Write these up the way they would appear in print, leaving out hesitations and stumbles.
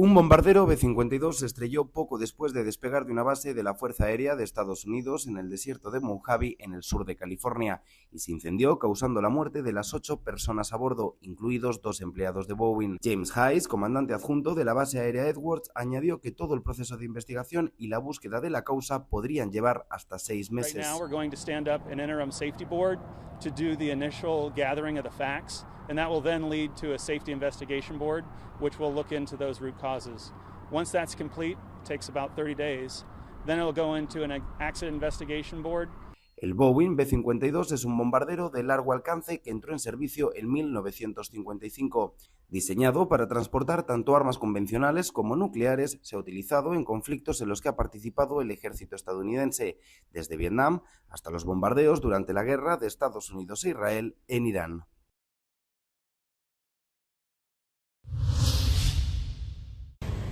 Un bombardero B-52 se estrelló poco después de despegar de una base de la Fuerza Aérea de Estados Unidos en el desierto de Mojave, en el sur de California, y se incendió, causando la muerte de las 8 personas a bordo, incluidos 2 empleados de Boeing. James Hayes, comandante adjunto de la base aérea Edwards, añadió que todo el proceso de investigación y la búsqueda de la causa podrían llevar hasta 6 meses. To do the initial gathering of the facts, and that will then lead to a safety investigation board, which will look into those root causes. Once that's complete, it takes about 30 days, then it'll go into an accident investigation board. El Boeing B-52 es un bombardero de largo alcance que entró en servicio en 1955. Diseñado para transportar tanto armas convencionales como nucleares, se ha utilizado en conflictos en los que ha participado el ejército estadounidense, desde Vietnam hasta los bombardeos durante la guerra de Estados Unidos e Israel en Irán.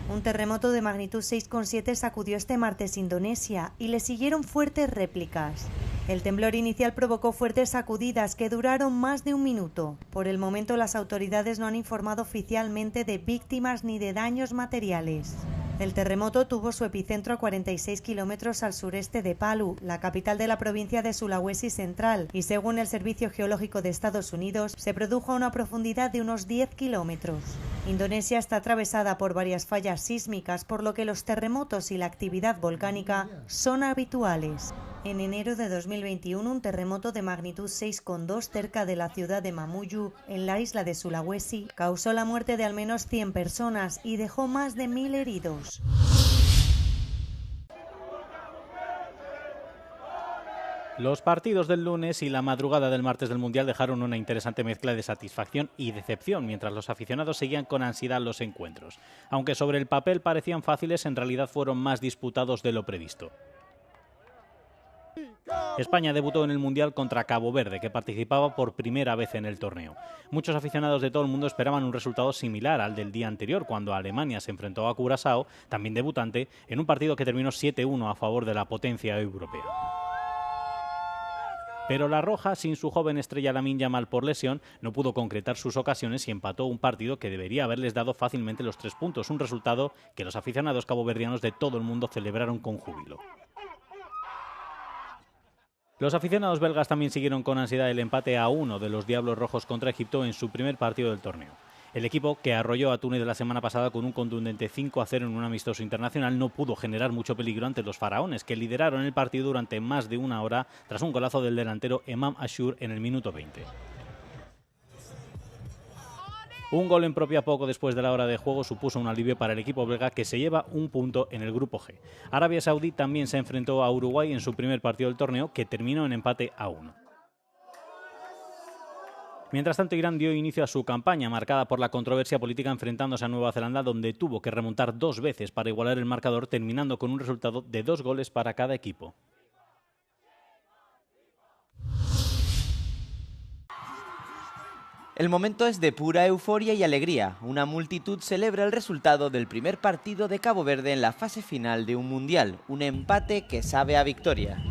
Un terremoto de magnitud 6,7 sacudió este martes Indonesia y le siguieron fuertes réplicas. El temblor inicial provocó fuertes sacudidas que duraron más de un minuto. Por el momento, las autoridades no han informado oficialmente de víctimas ni de daños materiales. El terremoto tuvo su epicentro a 46 kilómetros al sureste de Palu, la capital de la provincia de Sulawesi Central, y según el Servicio Geológico de Estados Unidos, se produjo a una profundidad de unos 10 kilómetros. Indonesia está atravesada por varias fallas sísmicas, por lo que los terremotos y la actividad volcánica son habituales. En enero de 2021, un terremoto de magnitud 6,2 cerca de la ciudad de Mamuju, en la isla de Sulawesi, causó la muerte de al menos 100 personas y dejó más de 1000 heridos. Los partidos del lunes y la madrugada del martes del Mundial dejaron una interesante mezcla de satisfacción y decepción, mientras los aficionados seguían con ansiedad los encuentros. Aunque sobre el papel parecían fáciles, en realidad fueron más disputados de lo previsto. España debutó en el Mundial contra Cabo Verde, que participaba por primera vez en el torneo. Muchos aficionados de todo el mundo esperaban un resultado similar al del día anterior, cuando Alemania se enfrentó a Curazao, también debutante, en un partido que terminó 7-1 a favor de la potencia europea. Pero la Roja, sin su joven estrella Lamine Yamal por lesión, no pudo concretar sus ocasiones y empató un partido que debería haberles dado fácilmente los 3 puntos, un resultado que los aficionados caboverdianos de todo el mundo celebraron con júbilo. Los aficionados belgas también siguieron con ansiedad el empate a 1 de los Diablos Rojos contra Egipto en su primer partido del torneo. El equipo, que arrolló a Túnez la semana pasada con un contundente 5-0 en un amistoso internacional, no pudo generar mucho peligro ante los faraones, que lideraron el partido durante más de una hora tras un golazo del delantero Emam Ashur en el minuto 20. Un gol en propia poco después de la hora de juego supuso un alivio para el equipo belga, que se lleva un punto en el grupo G. Arabia Saudí también se enfrentó a Uruguay en su primer partido del torneo, que terminó en empate a 1. Mientras tanto, Irán dio inicio a su campaña, marcada por la controversia política enfrentándose a Nueva Zelanda, donde tuvo que remontar 2 veces para igualar el marcador, terminando con un resultado de 2 goles para cada equipo. El momento es de pura euforia y alegría. Una multitud celebra el resultado del primer partido de Cabo Verde en la fase final de un mundial. Un empate que sabe a victoria.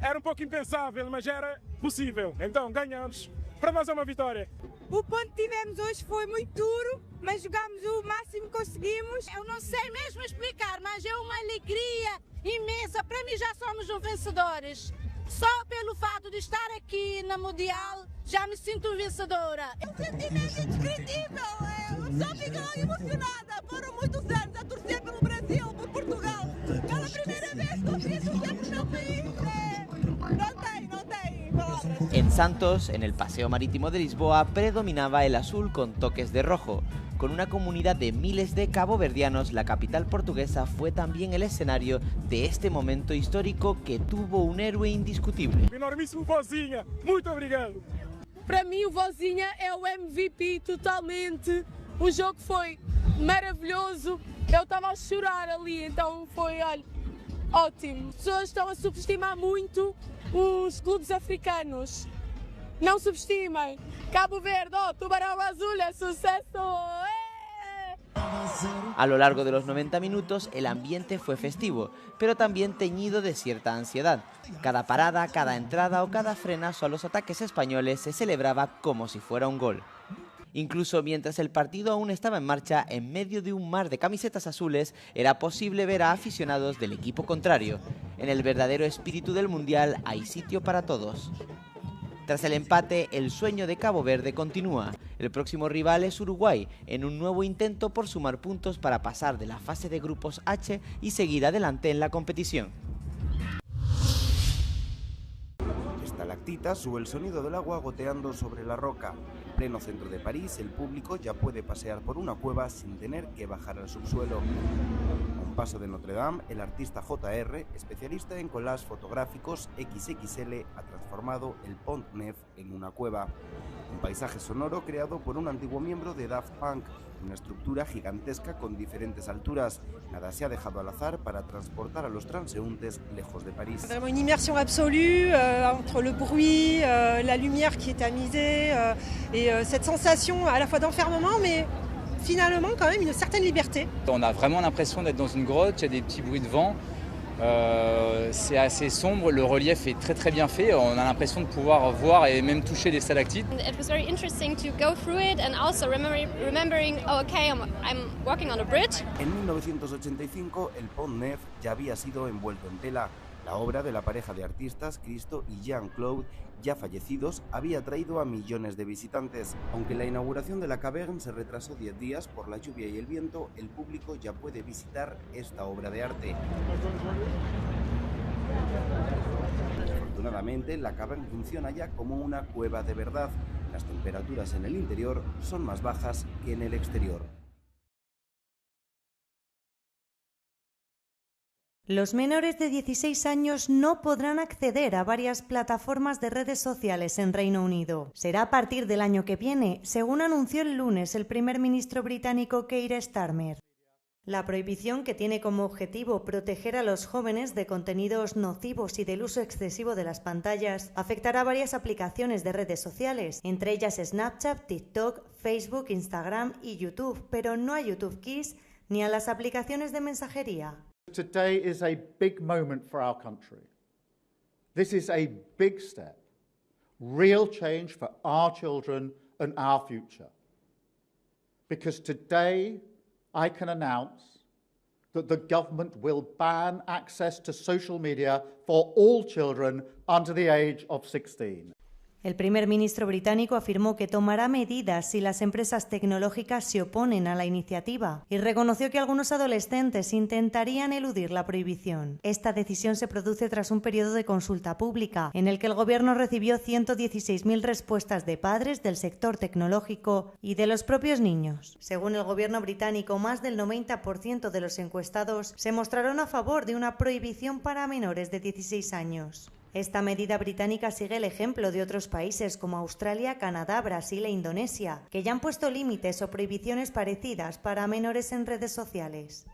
Era pouco impensável, mas era possível. Então ganhamos. Para nós é uma vitória. O ponto que tivemos hoje foi muito duro, mas jogámos o máximo que conseguimos. Eu não sei mesmo explicar, mas é uma alegria imensa. Para mim já somos vencedores. Só pelo fato de estar aqui na Mundial, já me sinto vencedora. É um sentimento indescritível. Eu só fico emocionada. Foram muitos anos a torcer pelo Brasil, por Portugal. Pela primeira vez que eu fiz torcer pelo meu país. No tem palavras. En Santos, en el Paseo Marítimo de Lisboa, predominaba el azul con toques de rojo. Con una comunidad de miles de caboverdianos, la capital portuguesa fue también el escenario de este momento histórico que tuvo un héroe indiscutible. Enormíssimo Vozinha, muito obrigado. Para mim o Vozinha é o MVP totalmente. O jogo foi maravilhoso. Eu estava a chorar ali, então foi, olha, ótimo. As pessoas estão a subestimar muito os clubes africanos. Não subestimem. Cabo Verde, Tubarão Azul, é suceso. A lo largo de los 90 minutos el ambiente fue festivo, pero también teñido de cierta ansiedad. Cada parada, cada entrada o cada frenazo a los ataques españoles se celebraba como si fuera un gol. Incluso mientras el partido aún estaba en marcha, en medio de un mar de camisetas azules, era posible ver a aficionados del equipo contrario. En el verdadero espíritu del Mundial hay sitio para todos. Tras el empate, el sueño de Cabo Verde continúa. El próximo rival es Uruguay, en un nuevo intento por sumar puntos para pasar de la fase de grupos H y seguir adelante en la competición. Estalactitas sube el sonido del agua goteando sobre la roca. En pleno centro de París, el público ya puede pasear por una cueva sin tener que bajar al subsuelo. A un paso de Notre Dame, el artista JR, especialista en collages fotográficos XXL, ha transformado el Pont Neuf en una cueva. Un paisaje sonoro creado por un antiguo miembro de Daft Punk, una estructura gigantesca con diferentes alturas. Nada se ha dejado al azar para transportar a los transeúntes lejos de París. Vraiment une immersion absolue entre le bruit, la lumière qui est tamisée et cette sensation à la fois d'enfermement mais finalement quand même une certaine liberté. On a vraiment l'impression d'être dans une grotte, il y a des petits bruits de vent. C'est assez sombre, le relief est très bien fait, on a l'impression de pouvoir voir et même toucher des stalactites. It was very interesting to go through it and also remembering, oh, okay, I'm walking on a bridge. En 1985 el Pont Neuf ya había sido envuelto en tela. La obra de la pareja de artistas, Christo y Jean-Claude, ya fallecidos, había atraído a millones de visitantes. Aunque la inauguración de la Caverne se retrasó 10 días por la lluvia y el viento, el público ya puede visitar esta obra de arte. Afortunadamente, la Caverne funciona ya como una cueva de verdad. Las temperaturas en el interior son más bajas que en el exterior. Los menores de 16 años no podrán acceder a varias plataformas de redes sociales en Reino Unido. Será a partir del año que viene, según anunció el lunes el primer ministro británico Keir Starmer. La prohibición, que tiene como objetivo proteger a los jóvenes de contenidos nocivos y del uso excesivo de las pantallas, afectará a varias aplicaciones de redes sociales, entre ellas Snapchat, TikTok, Facebook, Instagram y YouTube, pero no a YouTube Kids ni a las aplicaciones de mensajería. Today is a big moment for our country. This is a big step, real change for our children and our future. Because today I can announce that the government will ban access to social media for all children under the age of 16. El primer ministro británico afirmó que tomará medidas si las empresas tecnológicas se oponen a la iniciativa y reconoció que algunos adolescentes intentarían eludir la prohibición. Esta decisión se produce tras un periodo de consulta pública en el que el gobierno recibió 116.000 respuestas de padres del sector tecnológico y de los propios niños. Según el gobierno británico, más del 90% de los encuestados se mostraron a favor de una prohibición para menores de 16 años. Esta medida británica sigue el ejemplo de otros países como Australia, Canadá, Brasil e Indonesia, que ya han puesto límites o prohibiciones parecidas para menores en redes sociales.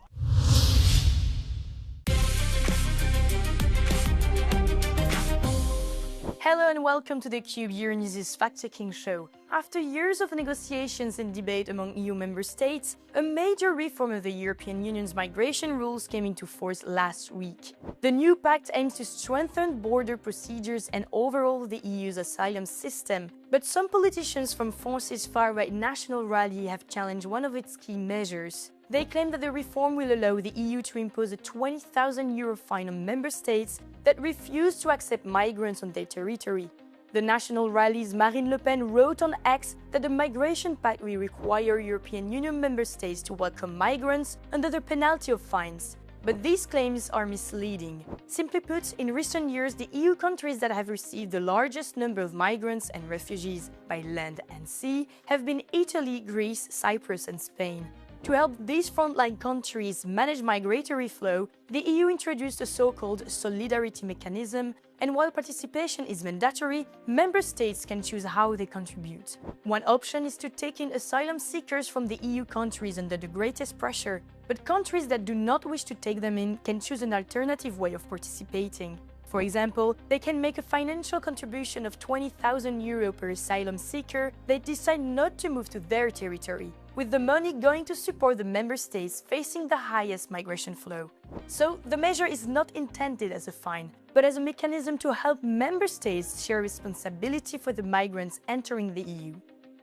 Hello and welcome to the Cube Euronews fact-checking show. After years of negotiations and debate among EU member states, a major reform of the European Union's migration rules came into force last week. The new pact aims to strengthen border procedures and overhaul the EU's asylum system. But some politicians from France's far-right National Rally have challenged one of its key measures. They claim that the reform will allow the EU to impose a €20,000 fine on member states that refuse to accept migrants on their territory. The National Rally's Marine Le Pen wrote on X that the Migration Pact will require European Union member states to welcome migrants under the penalty of fines. But these claims are misleading. Simply put, in recent years, the EU countries that have received the largest number of migrants and refugees by land and sea have been Italy, Greece, Cyprus and Spain. To help these frontline countries manage migratory flow, the EU introduced a so-called solidarity mechanism, and while participation is mandatory, member states can choose how they contribute. One option is to take in asylum seekers from the EU countries under the greatest pressure, but countries that do not wish to take them in can choose an alternative way of participating. For example, they can make a financial contribution of €20,000 per asylum seeker they decide not to move to their territory, with the money going to support the member states facing the highest migration flow. So, the measure is not intended as a fine, but as a mechanism to help member states share responsibility for the migrants entering the EU.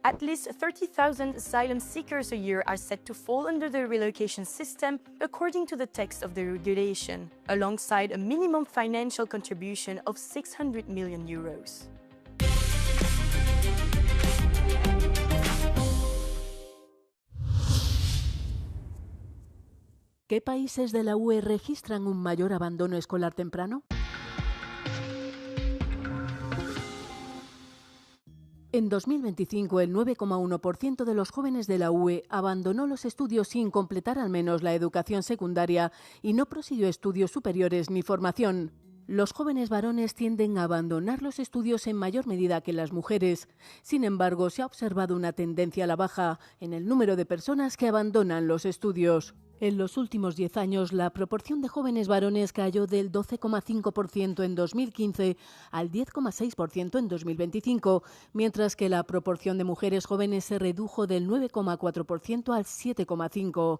At least 30,000 asylum seekers a year are set to fall under the relocation system, according to the text of the regulation, alongside a minimum financial contribution of 600 million euros. ¿Qué países de la UE registran un mayor abandono escolar temprano? En 2025, el 9,1% de los jóvenes de la UE abandonó los estudios sin completar al menos la educación secundaria y no prosiguió estudios superiores ni formación. Los jóvenes varones tienden a abandonar los estudios en mayor medida que las mujeres. Sin embargo, se ha observado una tendencia a la baja en el número de personas que abandonan los estudios. En los últimos 10 años, la proporción de jóvenes varones cayó del 12,5% en 2015 al 10,6% en 2025, mientras que la proporción de mujeres jóvenes se redujo del 9,4% al 7,5%.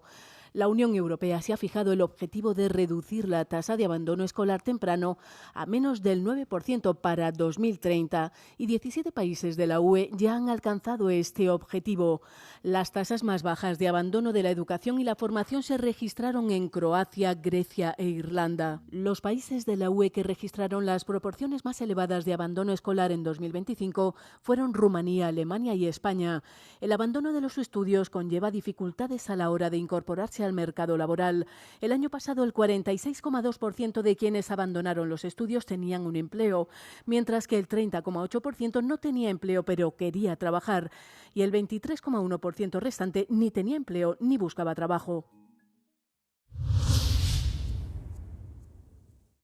La Unión Europea se ha fijado el objetivo de reducir la tasa de abandono escolar temprano a menos del 9% para 2030 y 17 países de la UE ya han alcanzado este objetivo. Las tasas más bajas de abandono de la educación y la formación se registraron en Croacia, Grecia e Irlanda. Los países de la UE que registraron las proporciones más elevadas de abandono escolar en 2025 fueron Rumanía, Alemania y España. El abandono de los estudios conlleva dificultades a la hora de incorporarse al mercado laboral. El año pasado, el 46,2% de quienes abandonaron los estudios tenían un empleo, mientras que el 30,8% no tenía empleo pero quería trabajar y el 23,1% restante ni tenía empleo ni buscaba trabajo.